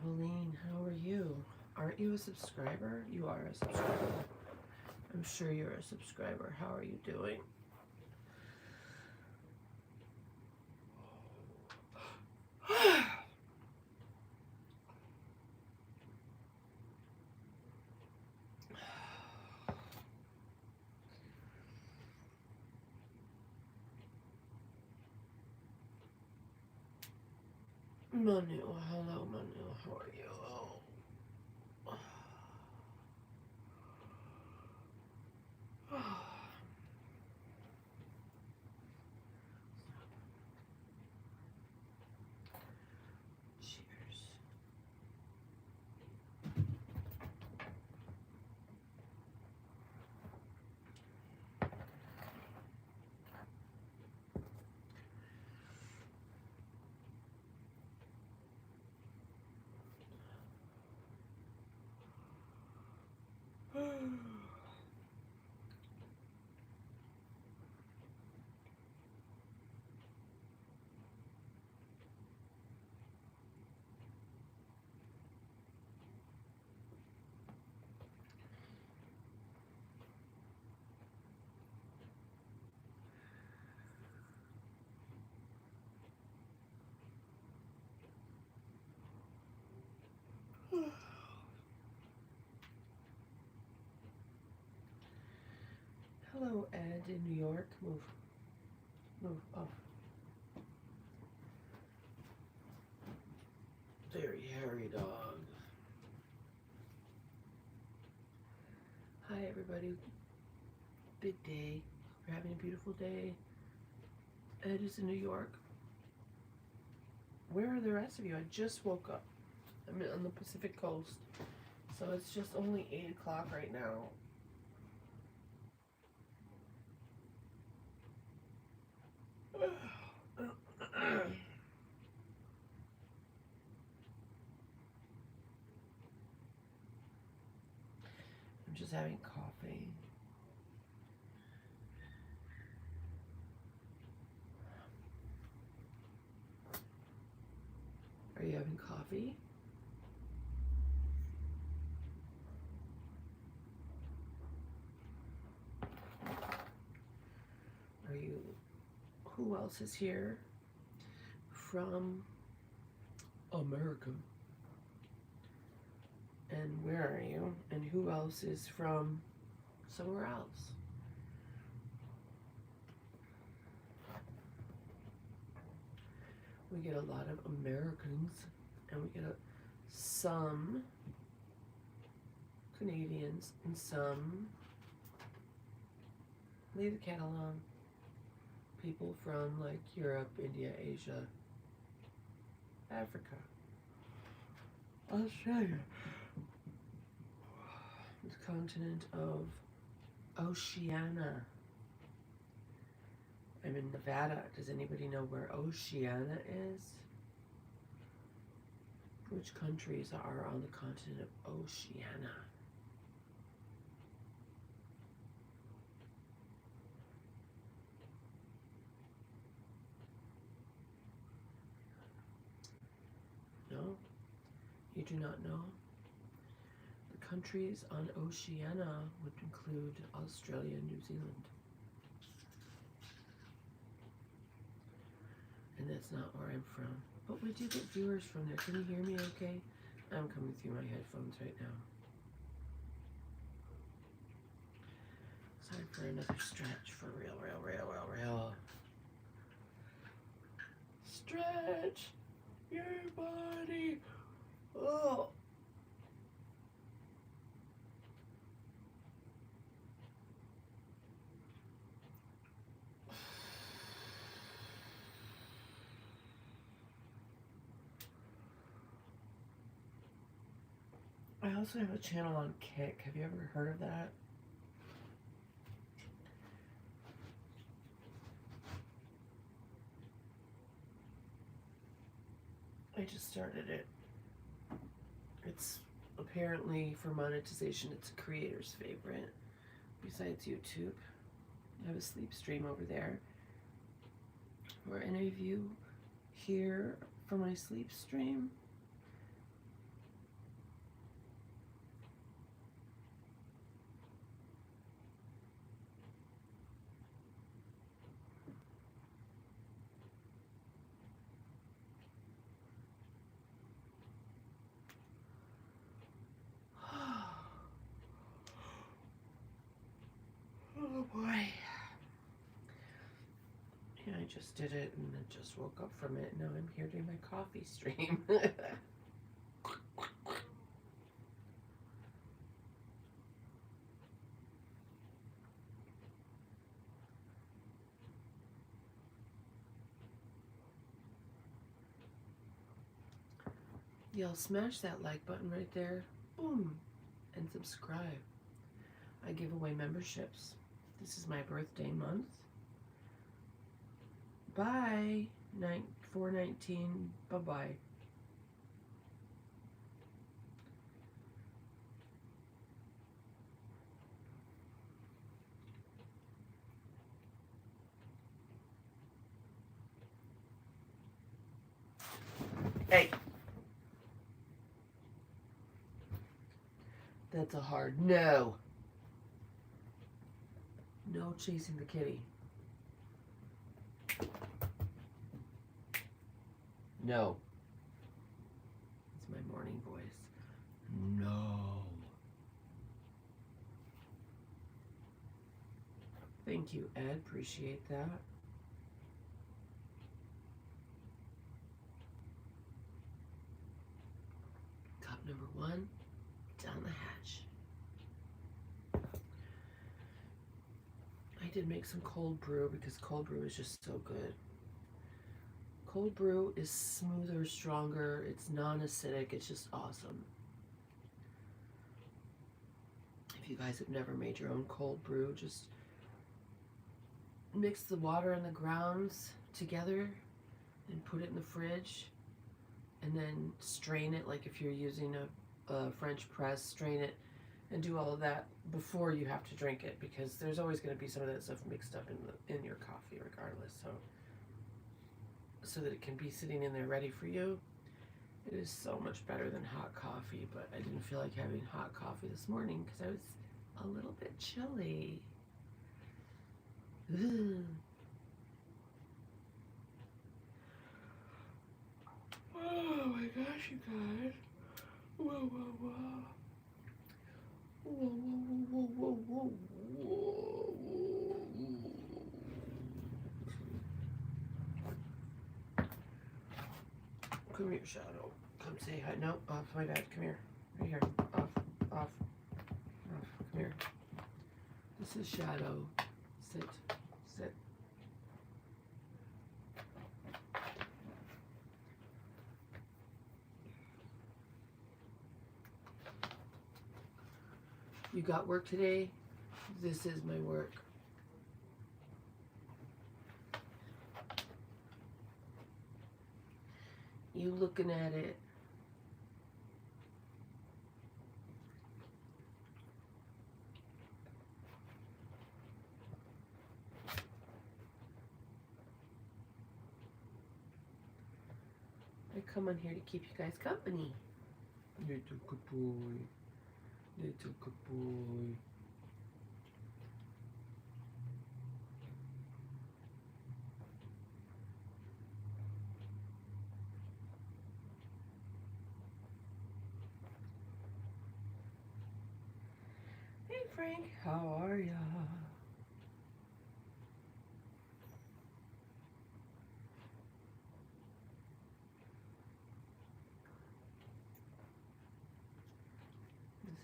Eveline, how are you? Aren't you a subscriber? You are a subscriber. I'm sure you're a subscriber. How are you doing? Manu, hello Manu, how are you? Cheers. Hello, Ed in New York. Move off. Very hairy dog. Hi, everybody. Big day. We're having a beautiful day. Ed is in New York. Where are the rest of you? I just woke up. I'm on the Pacific Coast, so it's just only 8 o'clock right now. I'm just having coffee. Are you having coffee? Are you, who else is here from America? And where are you? And who else is from somewhere else? We get a lot of Americans, and we get some Canadians, and some, leave the cat alone, people from like Europe, India, Asia, Africa, Australia, the continent of Oceania. I'm in Nevada. Does anybody know where Oceania is? Which countries are on the continent of Oceania? No? You do not know? The countries on Oceania would include Australia and New Zealand. And that's not where I'm from. But we do get viewers from there. Can you hear me okay? I'm coming through my headphones right now. Time for another stretch for real. Stretch your body. Oh. I also have a channel on Kick. Have you ever heard of that? I just started it. It's apparently for monetization, it's a creator's favorite. Besides YouTube, I have a sleep stream over there. Were any of you here for my sleep stream? just did it and then just woke up from it. Now I'm here doing my coffee stream. Y'all smash that like button right there. Boom. And subscribe. I give away memberships. This is my birthday month. Bye. 4/19. Bye-bye. Hey. That's a hard no. No chasing the kitty. No. It's my morning voice. No. Thank you, Ed. Appreciate that. Cup number 1, down the hatch. I did make some cold brew because cold brew is just so good. Cold brew is smoother, stronger, it's non-acidic, it's just awesome. If you guys have never made your own cold brew, just mix the water and the grounds together and put it in the fridge and then strain it like if you're using a French press, strain it and do all of that before you have to drink it because there's always going to be some of that stuff mixed up in your coffee regardless. So that it can be sitting in there ready for you. It is so much better than hot coffee, but I didn't feel like having hot coffee this morning because I was a little bit chilly. Ugh. Oh my gosh, you guys. Whoa, whoa, whoa. Whoa, whoa, whoa, whoa, whoa, whoa. Come here, Shadow. Come say hi. No, off, my bad. Come here. Right here. Off, off, off. Come here. This is Shadow. Sit, sit. You got work today? This is my work. You looking at it. I come on here to keep you guys company. Little good boy. Little good boy. Hey Frank, how are ya?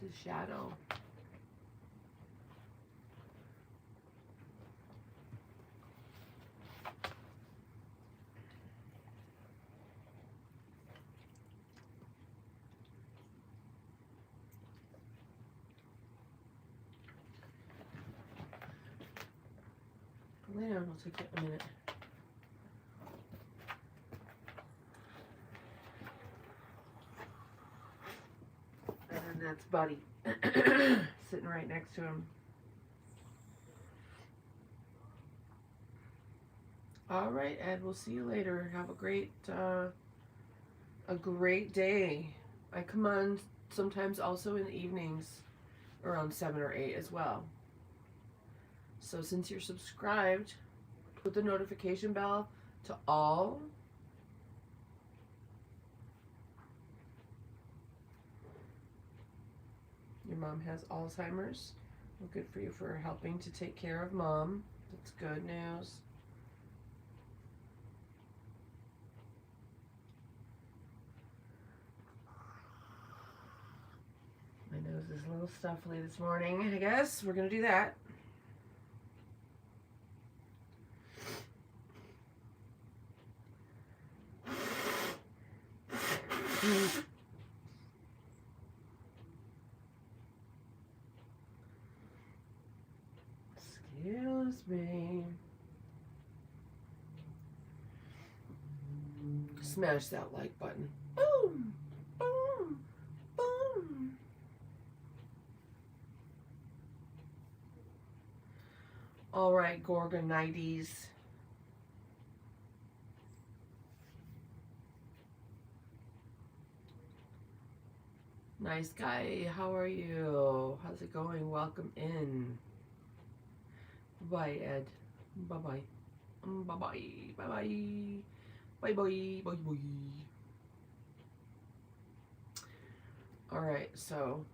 This is Shadow. Lay down, it'll take you a minute. And then that's Buddy, sitting right next to him. All right, Ed, we'll see you later. Have a great day. I come on sometimes also in the evenings around 7 or 8 as well. So since you're subscribed, put the notification bell to all. Your mom has Alzheimer's. Well, good for you for helping to take care of mom. That's good news. is a little stuffy this morning, I guess. We're going to do that. Excuse me. Smash that like button. Boom! Boom! Boom! All right, Gorgonites. Nice guy. How are you? How's it going? Welcome in. Bye, Ed. Bye-bye. Bye-bye. Bye-bye. Bye-bye. Bye-bye. All right, so...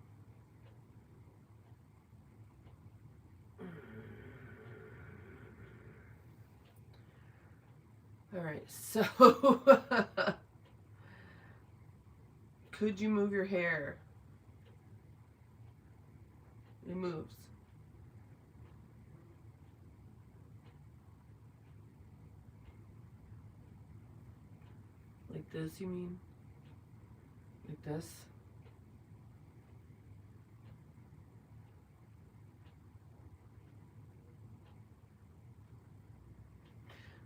All right, so... Could you move your hair? It moves. Like this, you mean? Like this?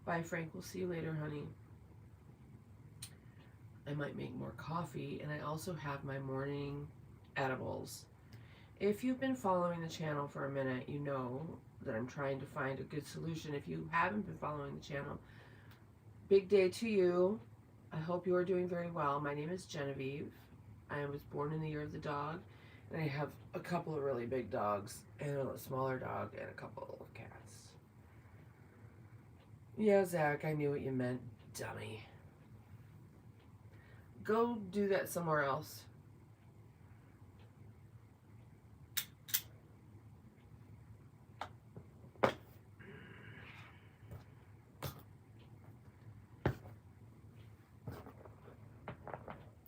Bye, Frank. We'll see you later, honey. I might make more coffee, and I also have my morning edibles. If you've been following the channel for a minute, you know that I'm trying to find a good solution. If you haven't been following the channel, big day to you. I hope you are doing very well. My name is Geneviève. I was born in the year of the dog, and I have a couple of really big dogs, and a smaller dog, and a couple of cats. Yeah, Zach, I knew what you meant, dummy. Go do that somewhere else.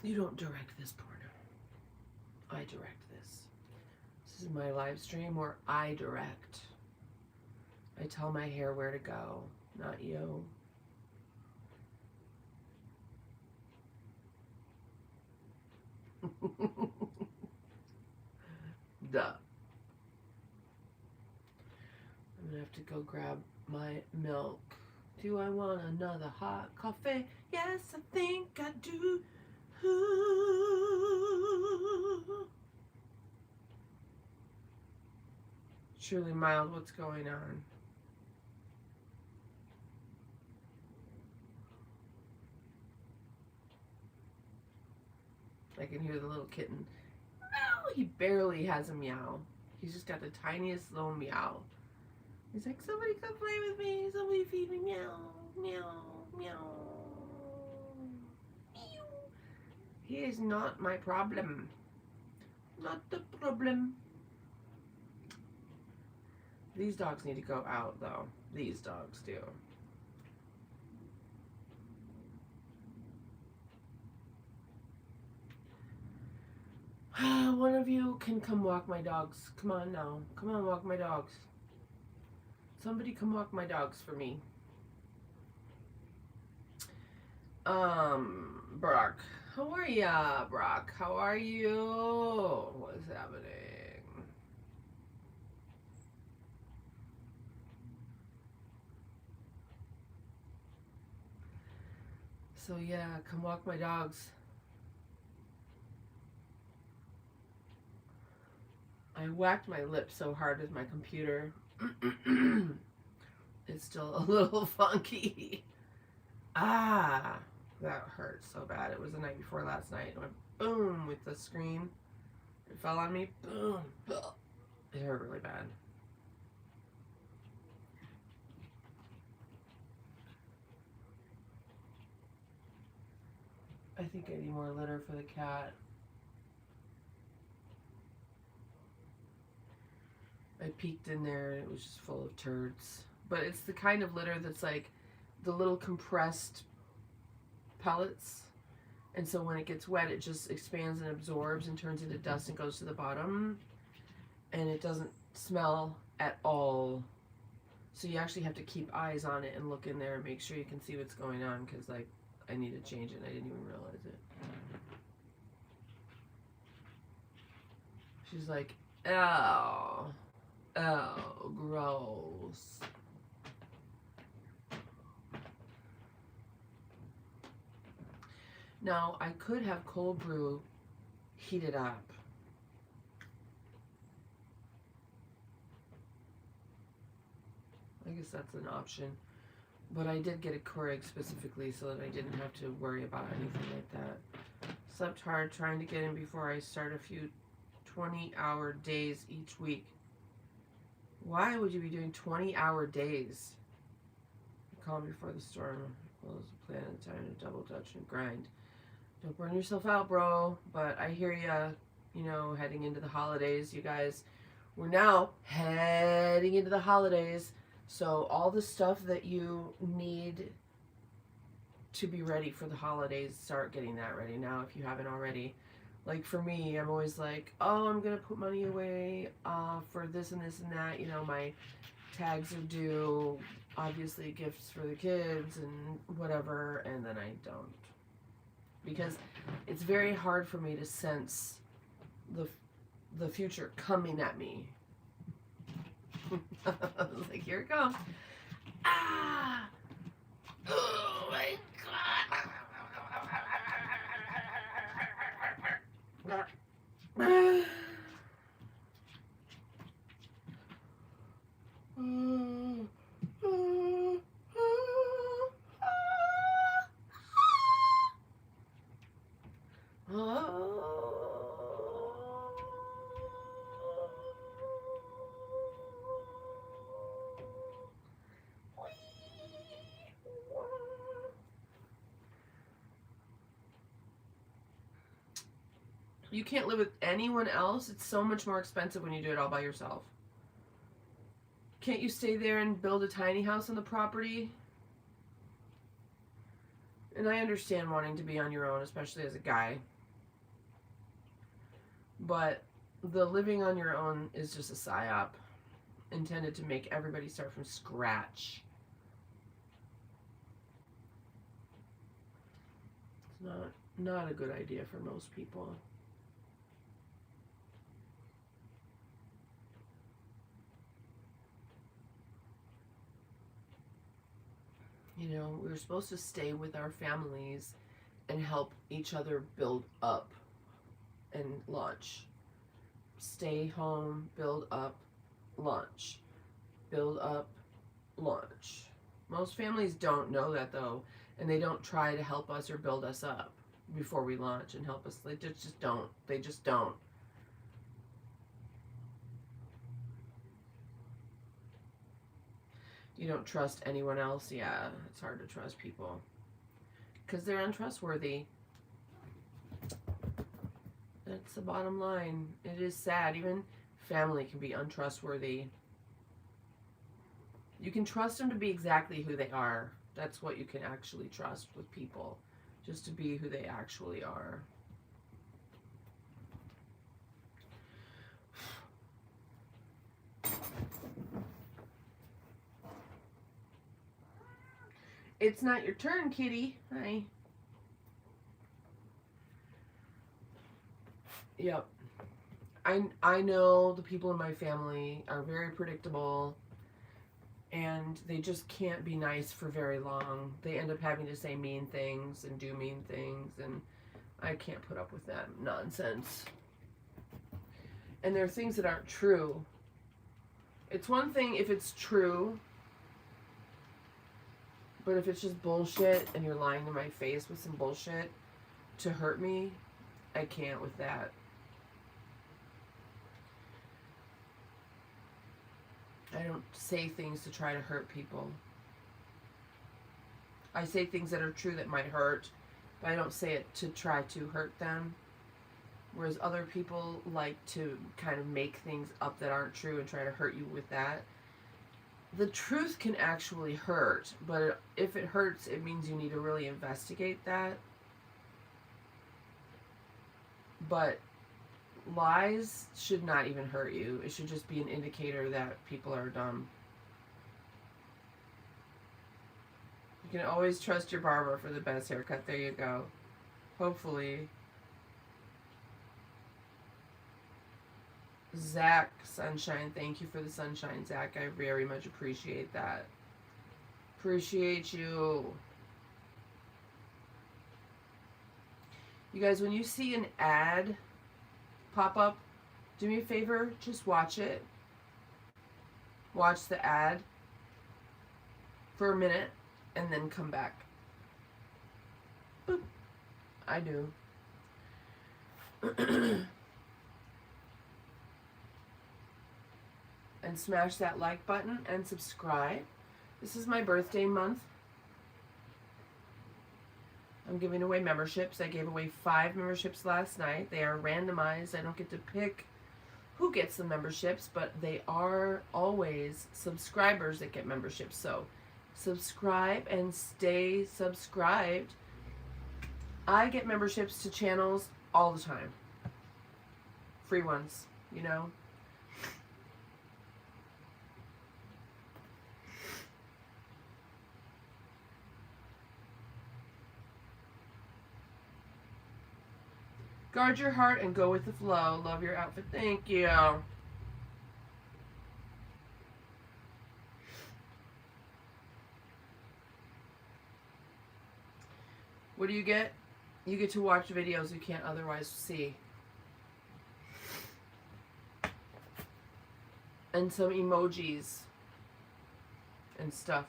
You don't direct this porno. I direct this. This is my live stream where I direct. I tell my hair where to go, not you. Duh. I'm gonna have to go grab my milk. Do I want another hot coffee? Yes, I think I do. Surely mild, what's going on? I can hear the little kitten. Meow! He barely has a meow. He's just got the tiniest little meow. He's like, somebody come play with me. Somebody feed me. Meow, meow, meow. Meow. He is not my problem. Not the problem. These dogs need to go out, though. These dogs do. One of you can come walk my dogs. Come on now. Come on, walk my dogs. Somebody come walk my dogs for me. Brock. How are ya, Brock? How are you? What's happening? So yeah, come walk my dogs. I whacked my lip so hard with my computer. It's still a little funky. Ah, that hurt so bad. It was the night before last night. It went boom with the screen. It fell on me. Boom. It hurt really bad. I think I need more litter for the cat. I peeked in there and it was just full of turds. But it's the kind of litter that's like the little compressed pellets. And so when it gets wet, it just expands and absorbs and turns into dust and goes to the bottom. And it doesn't smell at all. So you actually have to keep eyes on it and look in there and make sure you can see what's going on, because like I need to change it and I didn't even realize it. She's like, oh, gross. Now, I could have cold brew heated up. I guess that's an option. But I did get a Keurig specifically so that I didn't have to worry about anything like that. Slept hard trying to get in before I start a few 20-hour days each week. Why would you be doing 20-hour days? Calm before the storm. Close the plan in time to double dutch and grind. Don't burn yourself out, bro. But I hear ya, you know, heading into the holidays, you guys. We're now heading into the holidays. So all the stuff that you need to be ready for the holidays, start getting that ready now if you haven't already. Like for me, I'm always like, oh, I'm going to put money away for this and this and that. You know, my tags are due, obviously gifts for the kids and whatever, and then I don't. Because it's very hard for me to sense the future coming at me. Like, here it comes. Ah! Oh my God! You can't live with anyone else. It's so much more expensive when you do it all by yourself. Can't you stay there and build a tiny house on the property? And I understand wanting to be on your own, especially as a guy. But the living on your own is just a psyop intended to make everybody start from scratch. It's not a good idea for most people. You know, we're supposed to stay with our families and help each other build up and launch. Stay home, build up, launch. Build up, launch. Most families don't know that though, and they don't try to help us or build us up before we launch and help us. They just don't. They just don't. You don't trust anyone else? Yeah, it's hard to trust people because they're untrustworthy. That's the bottom line. It is sad. Even family can be untrustworthy. You can trust them to be exactly who they are. That's what you can actually trust with people. Just to be who they actually are. It's not your turn, kitty. Hi. Yep. I know the people in my family are very predictable, and they just can't be nice for very long. They end up having to say mean things and do mean things, and I can't put up with that nonsense. And there are things that aren't true. It's one thing if it's true, but if it's just bullshit and you're lying to my face with some bullshit to hurt me, I can't with that. I don't say things to try to hurt people. I say things that are true that might hurt, but I don't say it to try to hurt them. Whereas other people like to kind of make things up that aren't true and try to hurt you with that. The truth can actually hurt, but if it hurts, it means you need to really investigate that. But lies should not even hurt you. It should just be an indicator that people are dumb. You can always trust your barber for the best haircut. There you go. Hopefully. Zach Sunshine, thank you for the sunshine, Zach. I very much appreciate that. Appreciate you. You guys, when you see an ad pop up, do me a favor, just watch it. Watch the ad for a minute and then come back. Boop. I do. And smash that like button and subscribe. This is my birthday month. I'm giving away memberships. I gave away 5 memberships last night. They are randomized. I don't get to pick who gets the memberships, but they are always subscribers that get memberships. So subscribe and stay subscribed. I get memberships to channels all the time. Free ones, you know. Guard your heart and go with the flow. Love your outfit. Thank you. What do you get? You get to watch videos you can't otherwise see. And some emojis and stuff.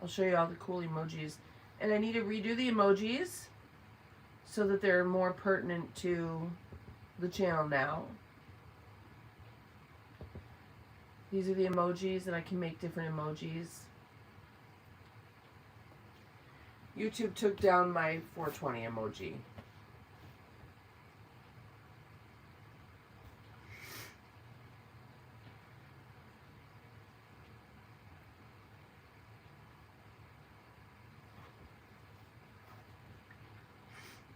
I'll show you all the cool emojis. And I need to redo the emojis so that they're more pertinent to the channel now. These are the emojis, and I can make different emojis. YouTube took down my 420 emoji.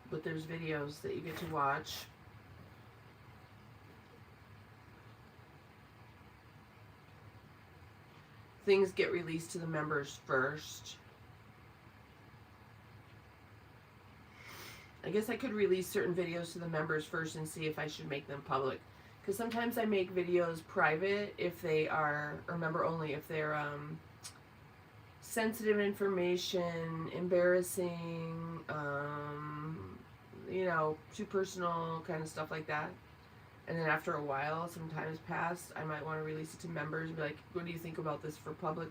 But there's videos that you get to watch. Things get released to the members first. I guess I could release certain videos to the members first and see if I should make them public. Because sometimes I make videos private if they are, or member only, if they're sensitive information, embarrassing, you know, too personal, kind of stuff like that. And then after a while, some time has passed, I might want to release it to members and be like, what do you think about this for public?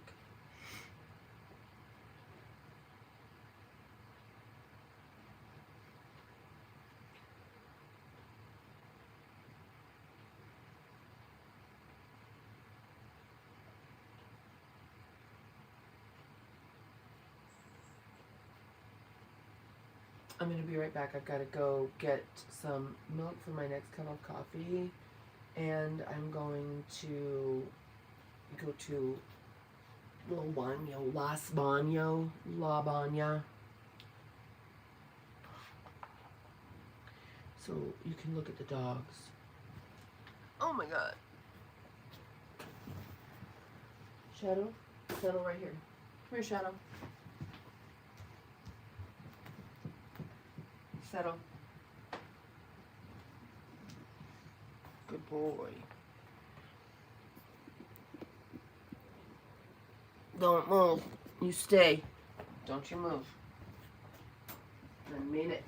I'm going to be right back. I've got to go get some milk for my next cup of coffee. And I'm going to go to Little Baño, Las Baño, La Baña. So you can look at the dogs. Oh my God. Shadow? Shadow right here. Come here, Shadow. Settle. Good boy. Don't move. You stay. Don't you move. I mean it.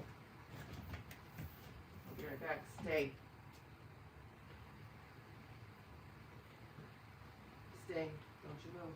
I'll be right back. Stay. Stay. Don't you move.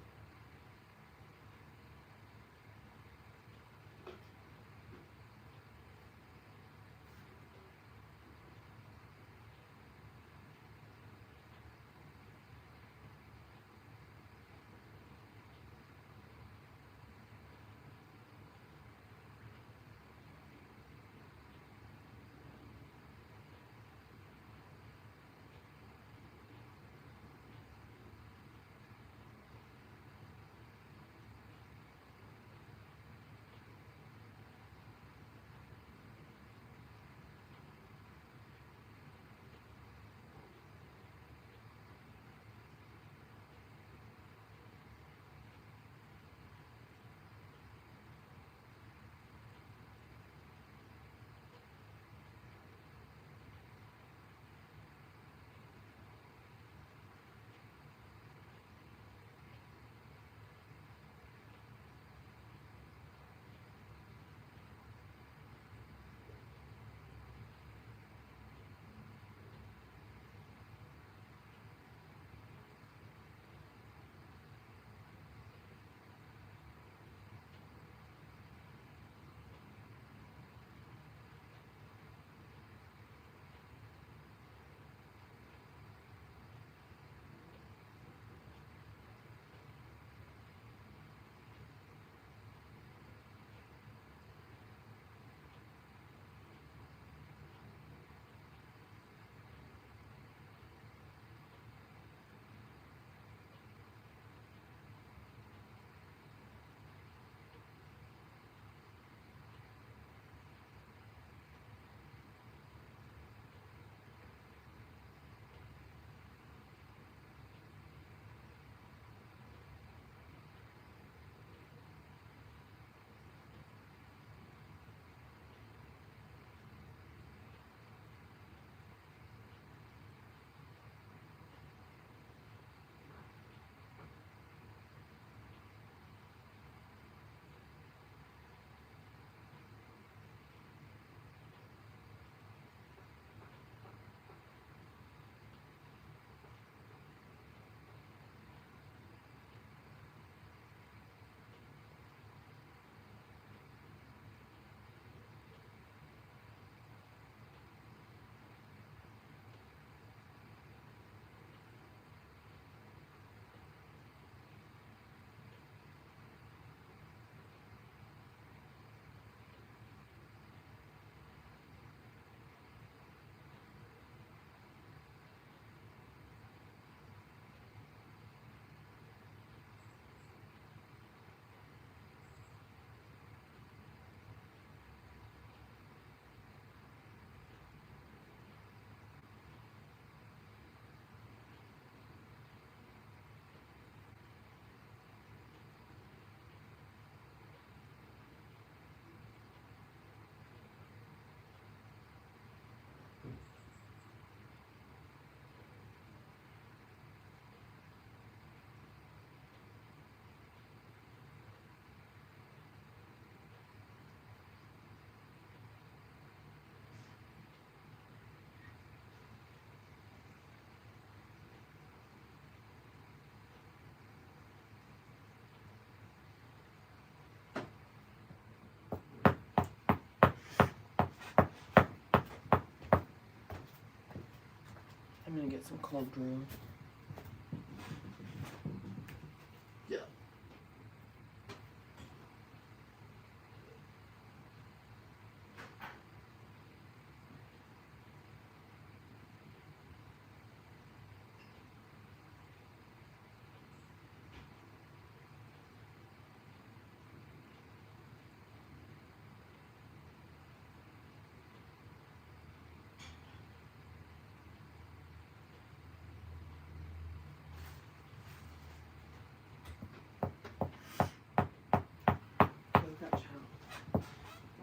I'm gonna get some cold brew. Yeah.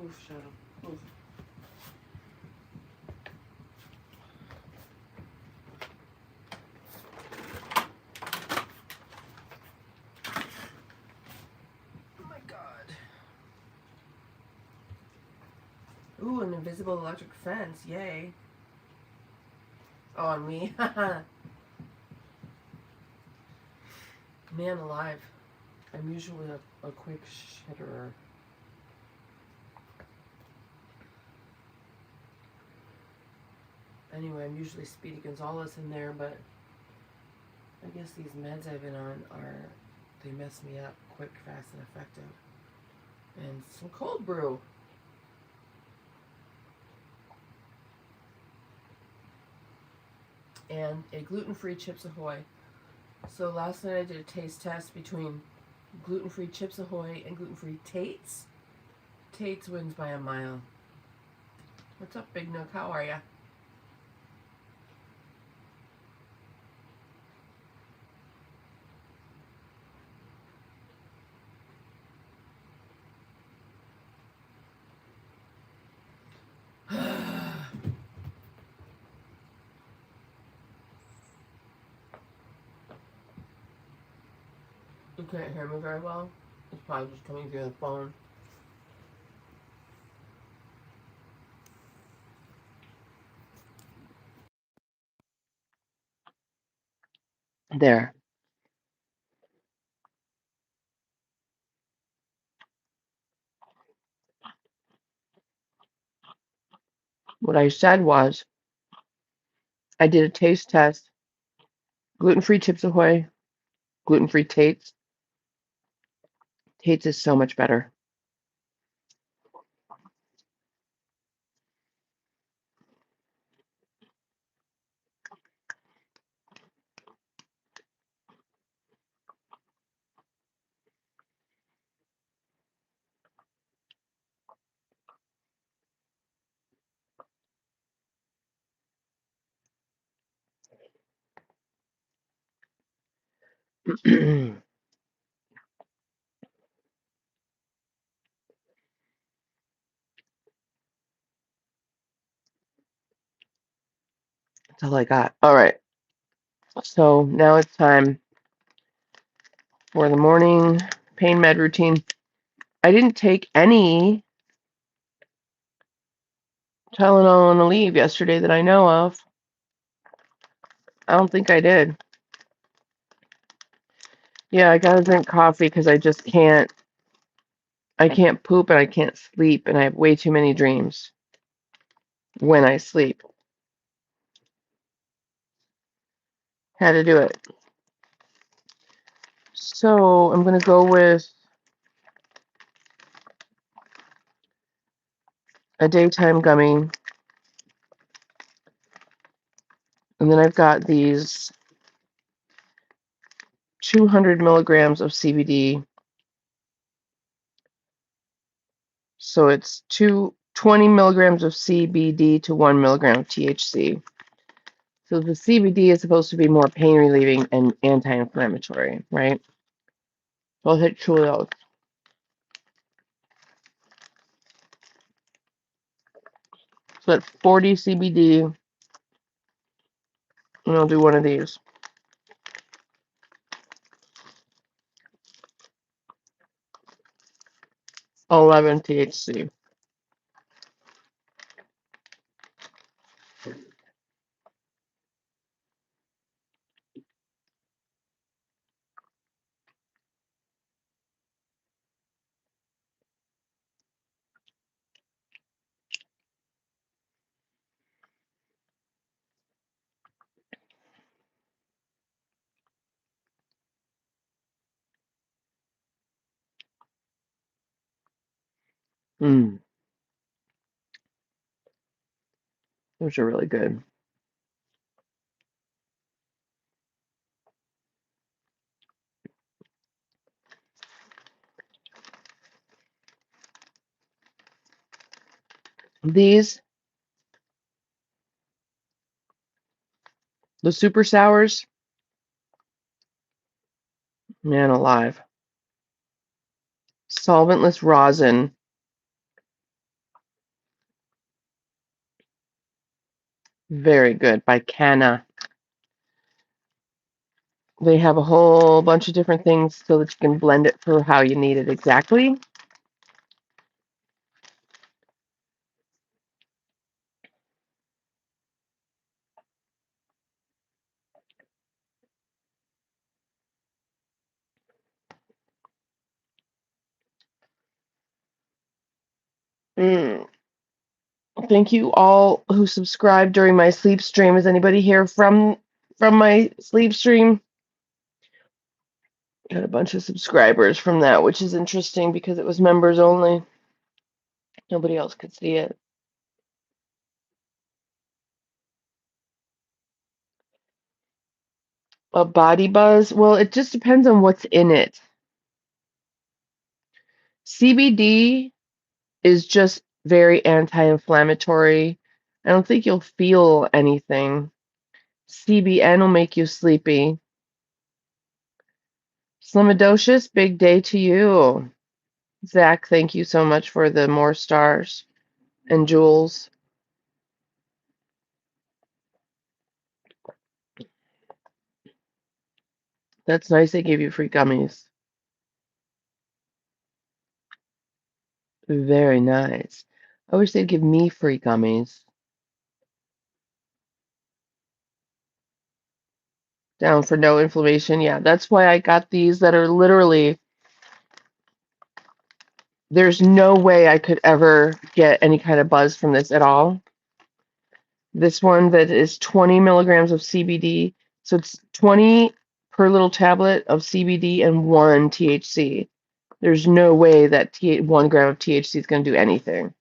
Oof, shadow. Oof. Oh my god. Ooh, an invisible electric fence. Yay. Oh, on me. Man alive. I'm usually a quick shitterer. Anyway, I'm usually Speedy Gonzalez in there, but I guess these meds I've been on they mess me up quick, fast, and effective. And some cold brew. And a gluten-free Chips Ahoy. So last night I did a taste test between gluten-free Chips Ahoy and gluten-free Tate's. Tate's wins by a mile. What's up, Big Nook? How are ya? You can't hear me very well. It's probably just coming through the phone. There. What I said was, I did a taste test. Gluten-free Chips Ahoy, gluten-free Tate's. Tate's is so much better. That's all I got. All right. So now it's time for the morning pain med routine. I didn't take any Tylenol on the leave yesterday that I know of. I don't think I did. Yeah, I gotta drink coffee because I just can't. I can't poop and I can't sleep, and I have way too many dreams when I sleep. Had to do it. So I'm gonna go with a daytime gummy, and then I've got these 200 milligrams of CBD. So it's 20 milligrams of CBD to 1 milligram of THC. So the CBD is supposed to be more pain relieving and anti-inflammatory, right? So I'll hit 2 of those. So that's 40 CBD, and I'll do one of these. 11 THC. Mm, those are really good. These, the super sours, man alive. Solventless rosin, very good, by Canna. They have a whole bunch of different things so that you can blend it for how you need it exactly. Mm. Thank you all who subscribed during my sleep stream. Is anybody here from my sleep stream? Got a bunch of subscribers from that, which is interesting because it was members only. Nobody else could see it. A body buzz? Well, it just depends on what's in it. CBD is just very anti-inflammatory. I don't think you'll feel anything. CBN will make you sleepy. Slimidocious, big day to you. Zach, thank you so much for the more stars. And Jules. That's nice they gave you free gummies. Very nice. I wish they'd give me free gummies. Down for no inflammation. Yeah, that's why I got these that are literally, there's no way I could ever get any kind of buzz from this at all. This one that is 20 milligrams of CBD. So it's 20 per little tablet of CBD and 1 THC. There's no way that 1 gram of THC is going to do anything.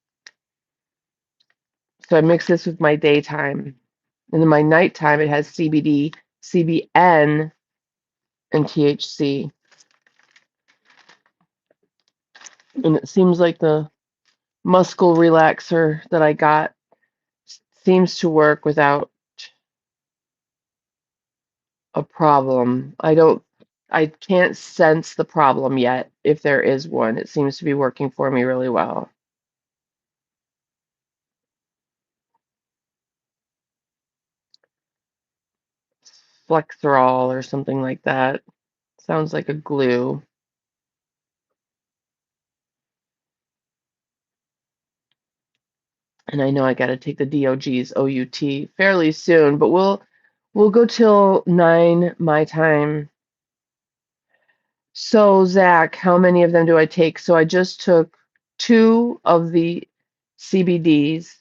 So I mix this with my daytime. And in my nighttime, it has CBD, CBN, and THC. And it seems like the muscle relaxer that I got seems to work without a problem. I can't sense the problem yet, if there is one. It seems to be working for me really well. Flexerol or something like that. Sounds like a glue. And I know I got to take the DOG's OUT fairly soon, but we'll go till 9 my time. So Zach, how many of them do I take? So I just took 2 of the CBDs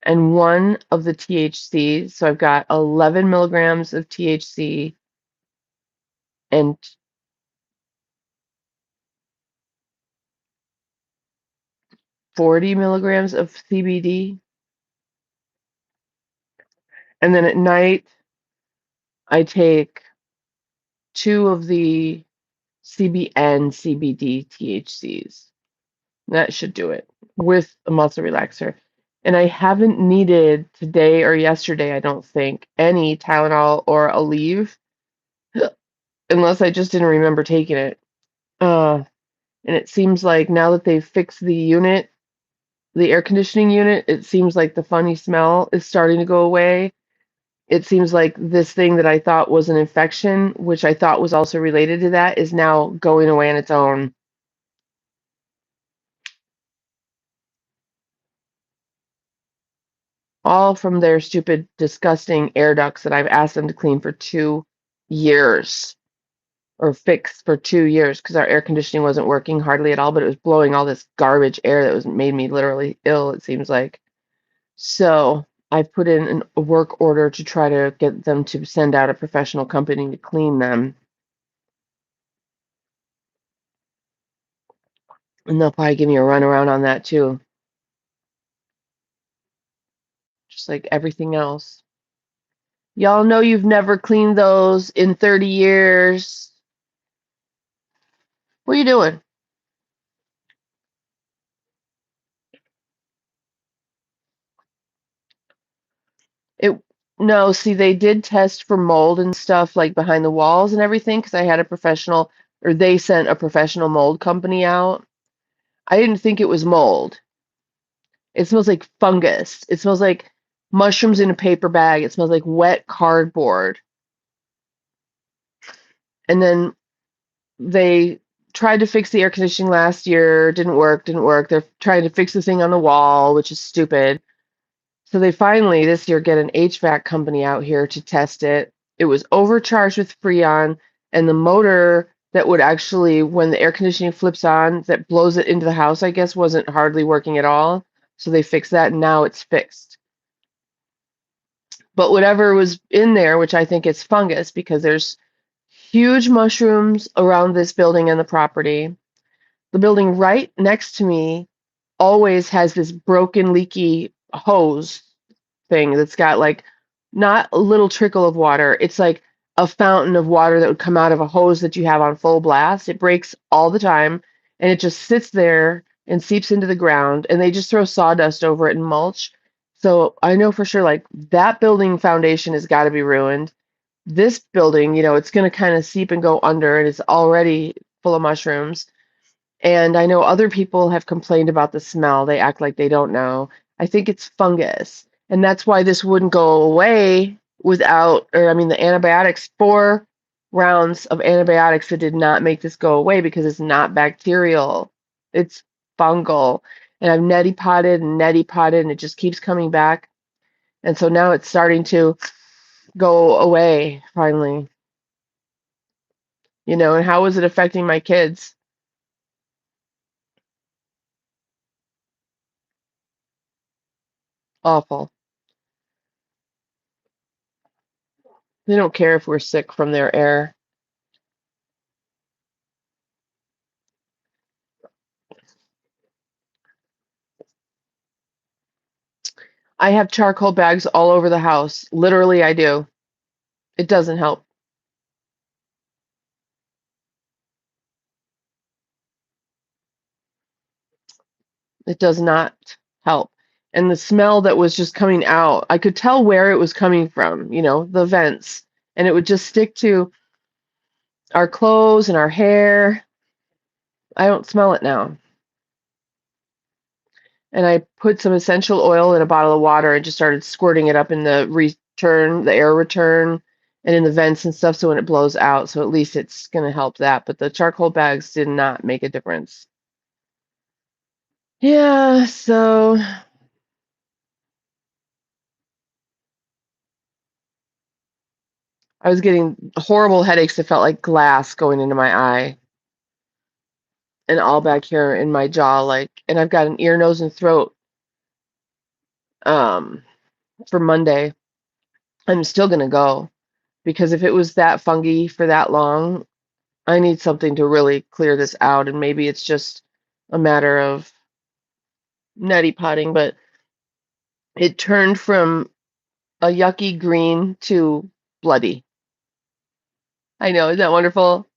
and 1 of the THC. So I've got 11 milligrams of THC and 40 milligrams of CBD. And then at night, I take 2 of the CBN, CBD, THCs. That should do it with a muscle relaxer. And I haven't needed today or yesterday, I don't think, any Tylenol or Aleve, unless I just didn't remember taking it. And it seems like now that they've fixed the unit, the air conditioning unit, it seems like the funny smell is starting to go away. It seems like this thing that I thought was an infection, which I thought was also related to that, is now going away on its own. All from their stupid, disgusting air ducts that I've asked them to clean for 2 years or fix for 2 years because our air conditioning wasn't working hardly at all, but it was blowing all this garbage air that was made me literally ill, it seems like. So I've put in a work order to try to get them to send out a professional company to clean them. And they'll probably give me a runaround on that too, just like everything else. Y'all know you've never cleaned those in 30 years. What are you doing? It No, see, they did test for mold and stuff like behind the walls and everything because I had a professional, or they sent a professional mold company out. I didn't think it was mold. It smells like fungus. It smells like mushrooms in a paper bag. It smells like wet cardboard. And then they tried to fix the air conditioning last year. Didn't work, didn't work. They're trying to fix the thing on the wall, which is stupid. So they finally this year get an HVAC company out here to test it. It was overcharged with Freon, and the motor that would actually, when the air conditioning flips on, that blows it into the house, I guess, wasn't hardly working at all. So they fixed that, and now it's fixed. But whatever was in there, which I think it's fungus, because there's huge mushrooms around this building and the property. The building right next to me always has this broken, leaky hose thing that's got like not a little trickle of water. It's like a fountain of water that would come out of a hose that you have on full blast. It breaks all the time and it just sits there and seeps into the ground and they just throw sawdust over it and mulch. So I know for sure like that building foundation has got to be ruined. This building, it's going to kind of seep and go under and it's already full of mushrooms. And I know other people have complained about the smell. They act like they don't know. I think it's fungus. And that's why this wouldn't go away without, or I mean, the antibiotics, 4 rounds of antibiotics that did not make this go away because it's not bacterial. It's fungal. And I've neti potted, and it just keeps coming back. And so now it's starting to go away finally. And how is it affecting my kids? Awful. They don't care if we're sick from their air. I have charcoal bags all over the house. Literally, I do. It doesn't help. It does not help. And the smell that was just coming out, I could tell where it was coming from, the vents. And it would just stick to our clothes and our hair. I don't smell it now. And I put some essential oil in a bottle of water and just started squirting it up in the air return, and in the vents and stuff. So when it blows out, so at least it's going to help that. But the charcoal bags did not make a difference. Yeah, so I was getting horrible headaches that felt like glass going into my eye and all back here in my jaw, and I've got an ear, nose, and throat um for Monday. I'm still gonna go because if it was that funky for that long, I need something to really clear this out, and maybe it's just a matter of neti potting, but it turned from a yucky green to bloody. I know, isn't that wonderful?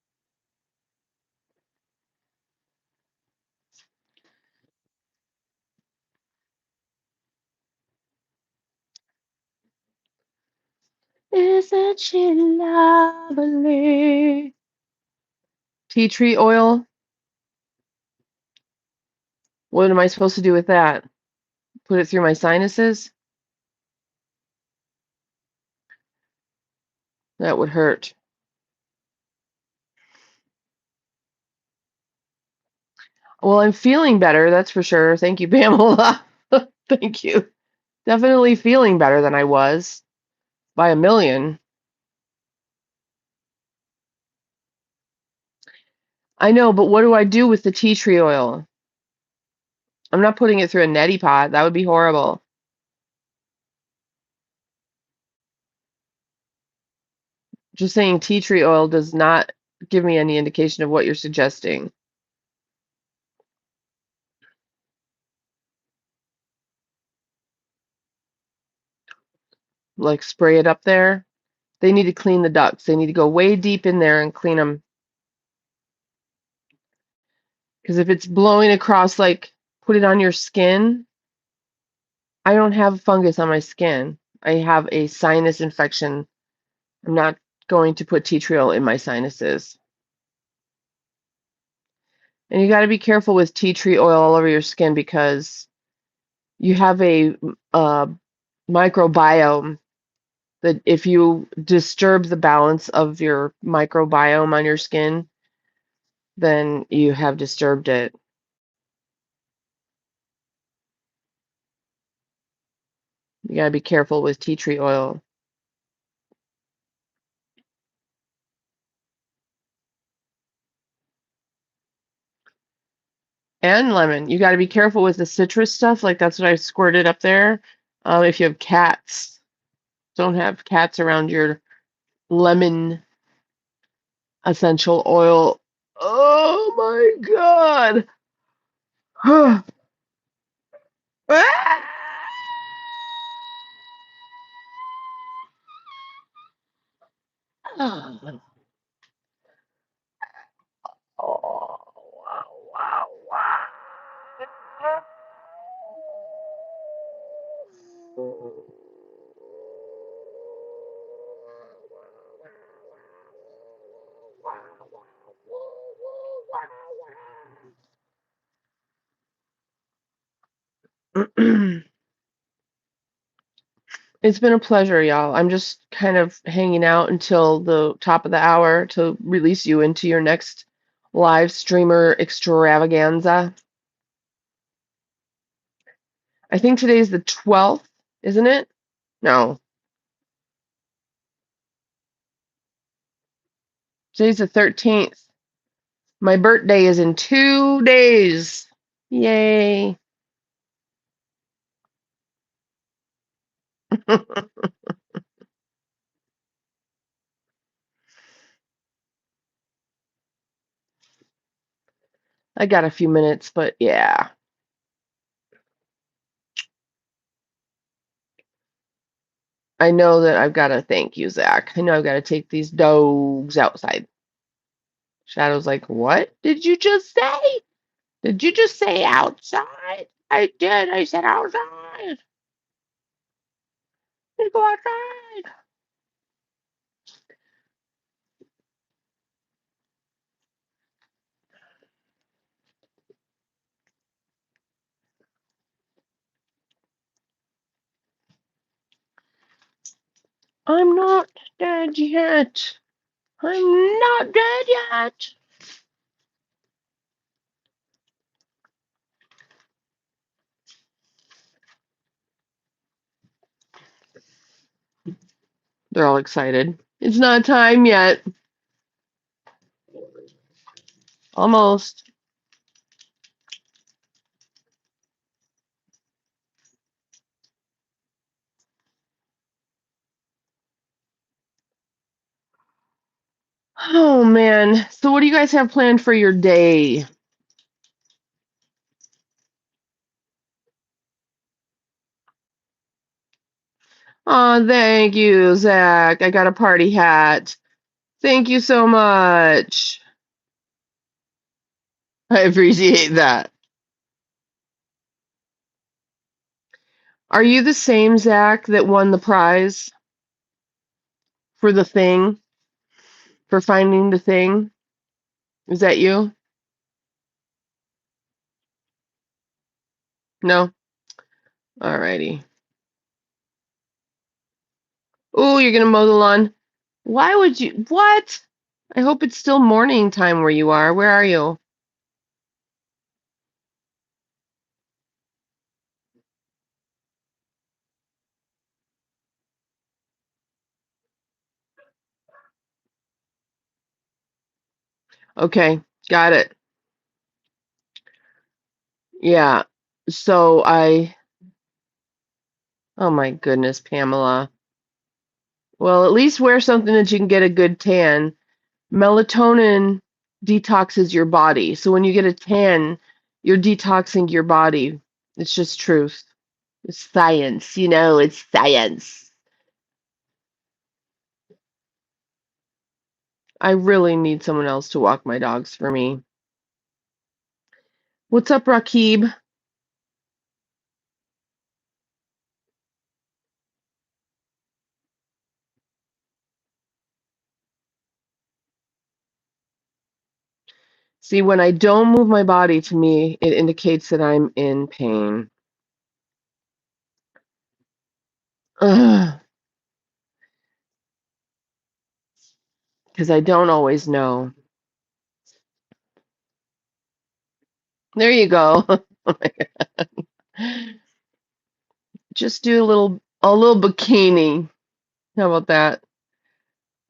Isn't she lovely? Tea tree oil. What am I supposed to do with that? Put it through my sinuses? That would hurt. Well, I'm feeling better, that's for sure. Thank you, Pamela. Thank you. Definitely feeling better than I was by a million. I know, but what do I do with the tea tree oil? I'm not putting it through a neti pot. That would be horrible. Just saying tea tree oil does not give me any indication of what you're suggesting. like spray it up there. They need to clean the ducts. They need to go way deep in there and clean them. Because if it's blowing across, like put it on your skin. I don't have fungus on my skin. I have a sinus infection. I'm not going to put tea tree oil in my sinuses. And you got to be careful with tea tree oil all over your skin because you have a microbiome that if you disturb the balance of your microbiome on your skin, then you have disturbed it. You got to be careful with tea tree oil. And lemon. You got to be careful with the citrus stuff. Like that's what I squirted up there. If you have cats, don't have cats around your lemon essential oil. Oh my God. Oh, wow, wow. It's been a pleasure, y'all. I'm just kind of hanging out until the top of the hour to release you into your next live streamer extravaganza. I think today's the 12th, isn't it? No. Today's the 13th. My birthday is in 2 days. Yay. I got a few minutes, but yeah. I know that I've got to thank you, Zach. I know I've got to take these dogs outside. Shadow's like, what did you just say? Did you just say outside? I did. I said outside. Let's go outside. I'm not dead yet. I'm not dead yet. They're all excited. It's not time yet. Almost. Oh, man. So what do you guys have planned for your day? Oh, thank you, Zach. I got a party hat. Thank you so much. I appreciate that. Are you the same Zach that won the prize for the thing, for finding the thing? Is that you? No? Alrighty. Oh, you're gonna mow the lawn. Why would you? What? I hope it's still morning time where you are. Where are you? Okay, got it. Yeah. So oh my goodness, Pamela. Well, at least wear something that you can get a good tan. Melatonin detoxes your body. So when you get a tan, you're detoxing your body. It's just truth. It's science, it's science. I really need someone else to walk my dogs for me. What's up, Rakib? See, when I don't move my body, to me, it indicates that I'm in pain. Because I don't always know. There you go. Oh my God. Just do a little bikini. How about that?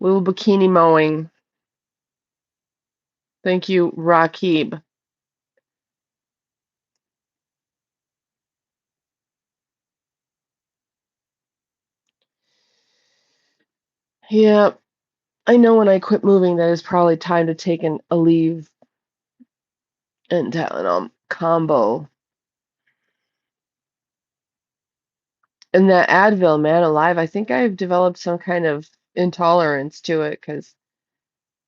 Little bikini mowing. Thank you, Rakib. Yeah, I know when I quit moving that it's probably time to take a leave and Tylenol combo. And that Advil, man alive, I think I've developed some kind of intolerance to it because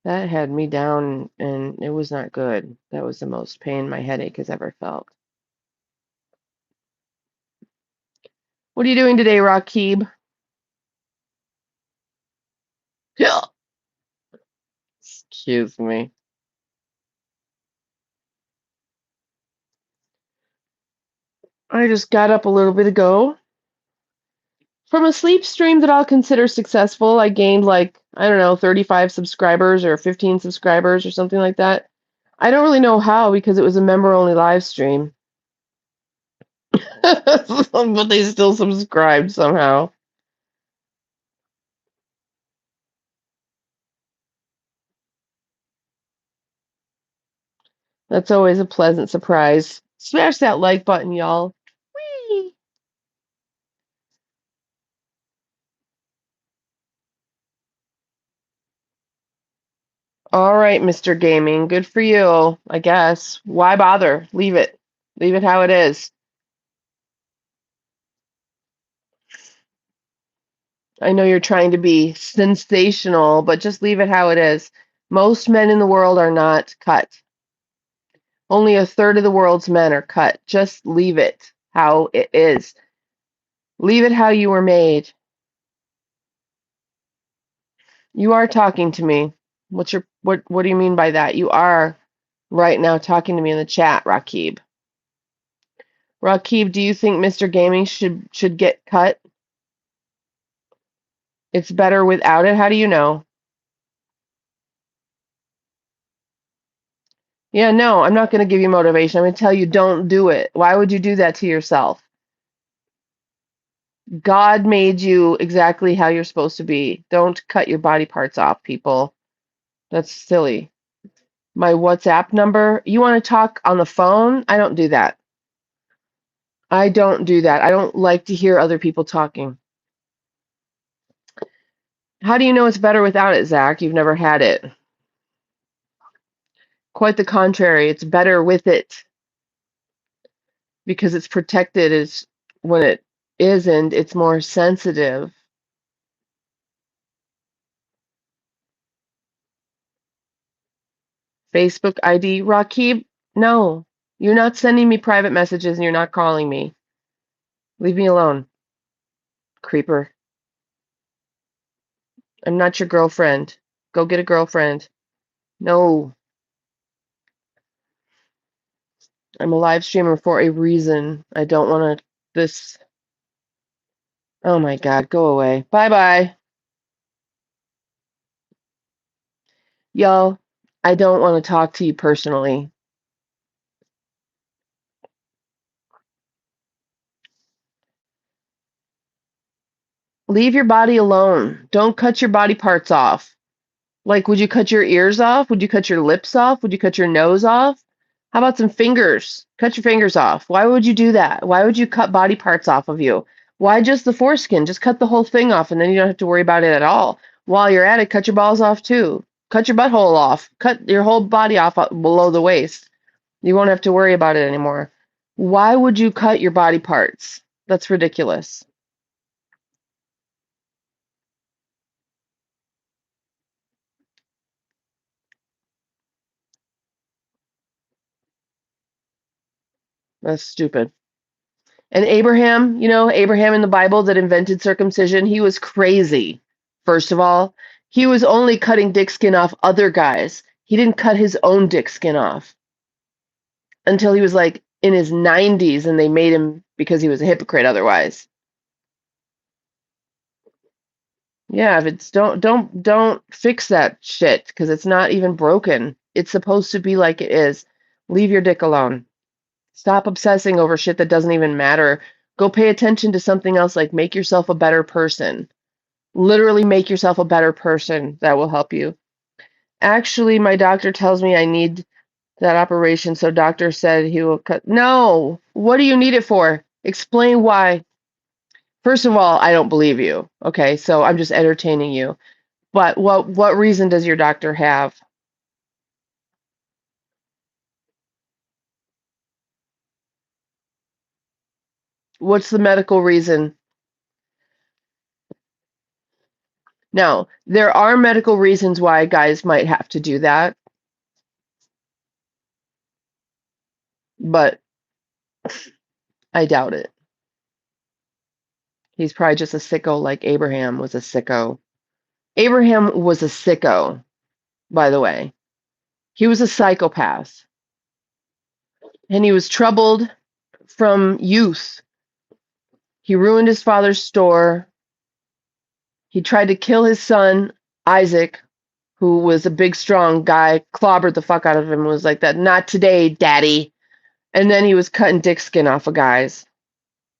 that had me down and it was not good. That was the most pain my headache has ever felt. What are you doing today, Rakib? Yeah. Excuse me. I just got up a little bit ago from a sleep stream that I'll consider successful. I gained like, I don't know, 35 subscribers or 15 subscribers or something like that. I don't really know how because it was a member only live stream. But they still subscribed somehow. That's always a pleasant surprise. Smash that like button, y'all. Whee! All right, Mr. Gaming. Good for you, I guess. Why bother? Leave it. Leave it how it is. I know you're trying to be sensational, but just leave it how it is. Most men in the world are not cut. Only a third of the world's men are cut. Just leave it how it is. Leave it how you were made. You are talking to me. What do you mean by that? You are right now talking to me in the chat, Rakib. Rakib, do you think Mr. Gaming should get cut? It's better without it. How do you know? Yeah, no, I'm not going to give you motivation. I'm going to tell you don't do it. Why would you do that to yourself? God made you exactly how you're supposed to be. Don't cut your body parts off, people. That's silly. My WhatsApp number, you want to talk on the phone? I don't do that. I don't do that. I don't like to hear other people talking. How do you know it's better without it, Zach? You've never had it. Quite the contrary. It's better with it because it's protected is when it isn't, it's more sensitive. Facebook ID, Rakib? No, you're not sending me private messages and you're not calling me. Leave me alone, creeper. I'm not your girlfriend. Go get a girlfriend. No, I'm a live streamer for a reason. I don't want to. This. Oh my God, go away. Bye bye. Y'all, I don't want to talk to you personally. Leave your body alone. Don't cut your body parts off. Like, would you cut your ears off? Would you cut your lips off? Would you cut your nose off? How about some fingers? Cut your fingers off. Why would you do that? Why would you cut body parts off of you? Why just the foreskin? Just cut the whole thing off and then you don't have to worry about it at all. While you're at it, cut your balls off too. Cut your butthole off. Cut your whole body off below the waist. You won't have to worry about it anymore. Why would you cut your body parts? That's ridiculous. That's stupid. And Abraham, Abraham in the Bible that invented circumcision, he was crazy. First of all, he was only cutting dick skin off other guys. He didn't cut his own dick skin off until he was like in his 90s, and they made him because he was a hypocrite otherwise. Yeah, if it's don't fix that shit because it's not even broken. It's supposed to be like it is. Leave your dick alone. Stop obsessing over shit that doesn't even matter. Go pay attention to something else, like make yourself a better person. Literally make yourself a better person. That will help you. Actually, my doctor tells me I need that operation, so doctor said he will cut. No! What do you need it for? Explain why. First of all, I don't believe you. Okay, so I'm just entertaining you. But what reason does your doctor have? What's the medical reason? Now, there are medical reasons why guys might have to do that, but I doubt it. He's probably just a sicko like Abraham was a sicko. Abraham was a sicko, by the way. He was a psychopath, and he was troubled from youth. He ruined his father's store. He tried to kill his son, Isaac, who was a big, strong guy, clobbered the fuck out of him and was like that, not today, daddy. And then he was cutting dick skin off of guys.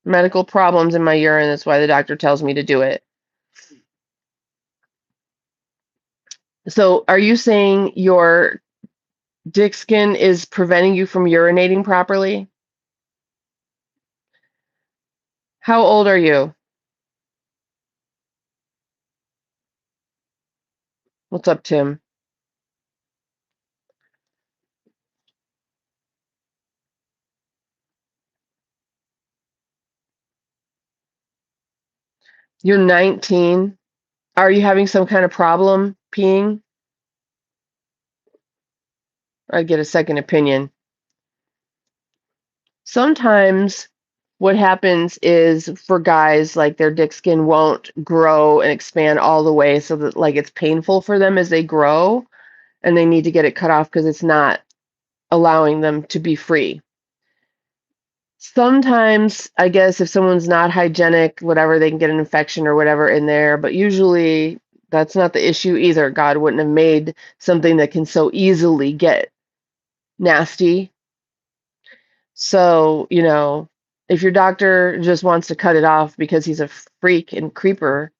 Medical problems in my urine, that's why the doctor tells me to do it. So are you saying your dick skin is preventing you from urinating properly? How old are you? What's up, Tim? You're 19. Are you having some kind of problem peeing? I'd get a second opinion. Sometimes what happens is for guys, like their dick skin won't grow and expand all the way so that like it's painful for them as they grow and they need to get it cut off because it's not allowing them to be free. Sometimes, I guess, if someone's not hygienic, whatever, they can get an infection or whatever in there, but usually that's not the issue either. God wouldn't have made something that can so easily get nasty. So, if your doctor just wants to cut it off because he's a freak and creeper,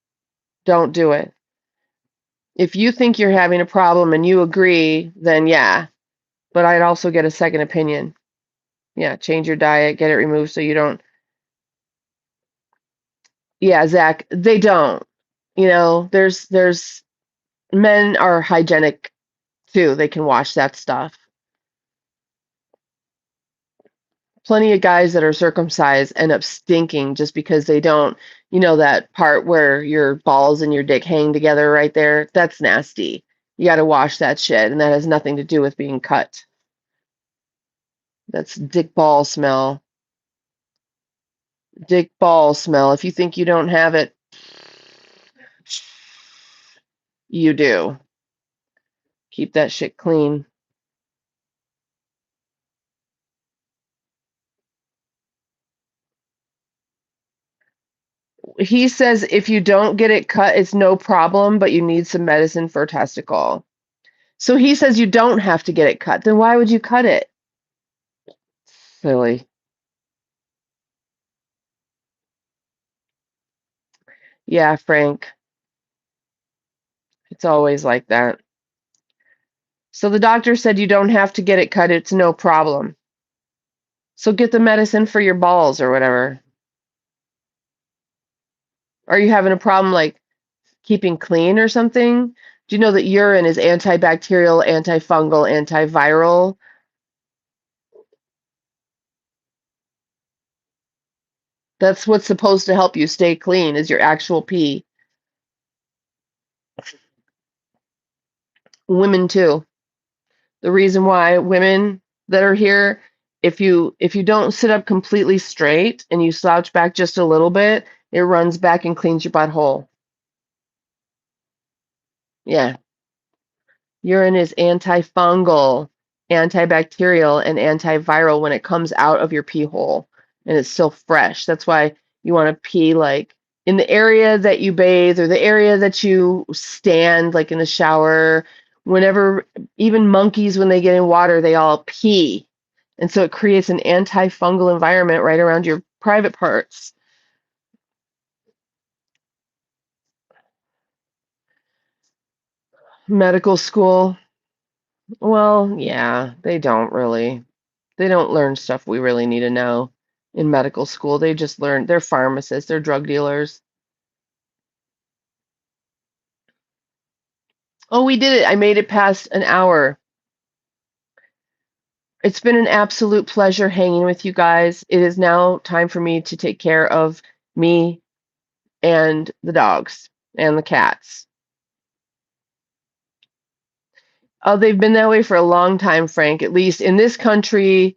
don't do it. If you think you're having a problem and you agree, then yeah. But I'd also get a second opinion. Yeah, change your diet, get it removed so you don't. Yeah, Zach, they don't. There's men are hygienic too. They can wash that stuff. Plenty of guys that are circumcised end up stinking just because they don't, that part where your balls and your dick hang together right there. That's nasty. You got to wash that shit, and that has nothing to do with being cut. That's dick ball smell. Dick ball smell. If you think you don't have it, you do. Keep that shit clean. He says if you don't get it cut, it's no problem, but you need some medicine for a testicle. So he says you don't have to get it cut. Then why would you cut it? Silly. Yeah, Frank. It's always like that. So the doctor said you don't have to get it cut. It's no problem. So get the medicine for your balls or whatever. Are you having a problem like keeping clean or something? Do you know that urine is antibacterial, antifungal, antiviral? That's what's supposed to help you stay clean is your actual pee. Women too. The reason why women that are here if you don't sit up completely straight and you slouch back just a little bit, it runs back and cleans your butthole. Yeah. Urine is antifungal, antibacterial, and antiviral when it comes out of your pee hole and it's still fresh. That's why you want to pee like in the area that you bathe or the area that you stand, like in the shower. Whenever, even monkeys, when they get in water, they all pee. And so it creates an antifungal environment right around your private parts. Medical school. Well, yeah, they don't really. They don't learn stuff we really need to know in medical school. They just learn, they're pharmacists, they're drug dealers. Oh, we did it. I made it past an hour. It's been an absolute pleasure hanging with you guys. It is now time for me to take care of me and the dogs and the cats. Oh, they've been that way for a long time, Frank. At least in this country,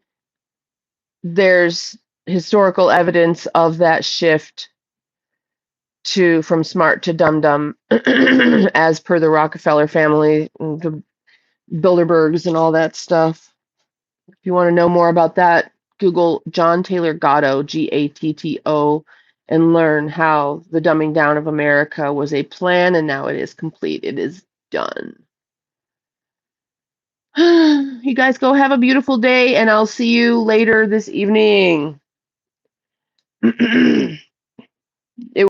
there's historical evidence of that shift to from smart to dumb as per the Rockefeller family, the Bilderbergs and all that stuff. If you want to know more about that, Google John Taylor Gatto, Gatto, and learn how the dumbing down of America was a plan and now it is complete. It is done. You guys go have a beautiful day and I'll see you later this evening. It